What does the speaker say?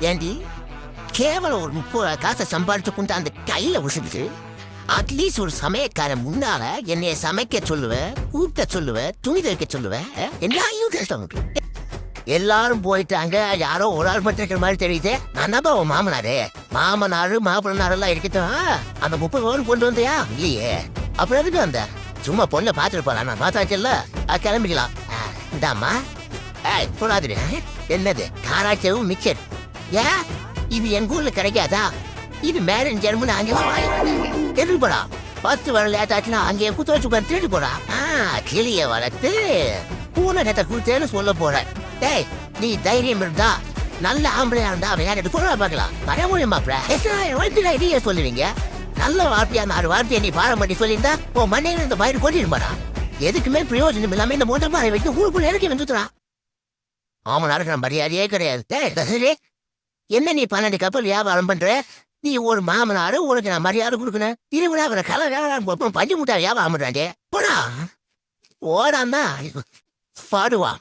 ஏண்டி கேவலம் ஒரு 30 காசை சம்பாதிச்சு கொண்டு அந்த கையில உசுக்கு அட்லீஸ்ட் ஒரு சமயக்காரன் முன்னால என்னைய சமைக்க சொல்லுவேன், கூட்ட சொல்லுவேன், துணி துவைக்க சொல்லுவேன். எல்லாரையும் கஷ்டம். எல்லாரும் போயிட்டாங்க, யாரோ ஒரு ஆள் மட்டும் இருக்கிற மாதிரி தெரியுது. நான் தான் உன் மாமனாரு. மாமனாரு மாப்பிள்ளனாரு எல்லாம் இருக்கட்டும். அந்த 30 பவுன் கொண்டு வந்தியா? இல்லையே. அப்புறம் எதுக்கு வந்த? சும்மா பொண்ணை பார்த்துட்டு போலாம். நான் பார்த்தாச்சுல்ல, கிளம்பிக்கலாம். இந்தாம்மா. போடாது. என்னது காராச்சவும் மிச்சர்? ஏன் இது எங்க ஊர்ல கிடைக்காதா? இது மேரேஜ் ஜெர்மன் அங்கே போடா. 10 வர லேட்டாச்சுன்னா அங்கே குத்து வச்சு திருட்டு போடா. கிளிய வளர்த்து பூனை நேத்த குடுத்தேன்னு சொல்ல போறேன். டேய், நீ தைரியம் இருந்தா நல்ல ஆம்பளையா இருந்தா விளையாட்டு போட பார்க்கலாம். வர முடியுமாப்ல இதையே சொல்லுவீங்க. நல்ல வார்த்தையா 4 வார்த்தையை நீ பாடம் பண்ணி சொல்லியிருந்தா உன் மண்ணையில இந்த பயிர் கொட்டிருமாடா. எதுக்குமே பிரயோஜனம் இல்லாம இந்த மொட்டை பாறை வைத்து ஊருக்குள்ள இறக்கி வந்துட்டுறா. அவன் நடக்கிற மரியாதையே கிடையாது. டேய், என்ன நீ 12 கப்பல் வியாபாரம் பண்ற? நீ ஒரு மாமனாரு, உனக்கு நான் மரியாதை கொடுக்கணும். இருவிழா அவரை கலை வியாபாரம் பஞ்சு முட்டா வியாபாரம் பண்றாண்டே. போடா ஓடான்னா பாடுவா.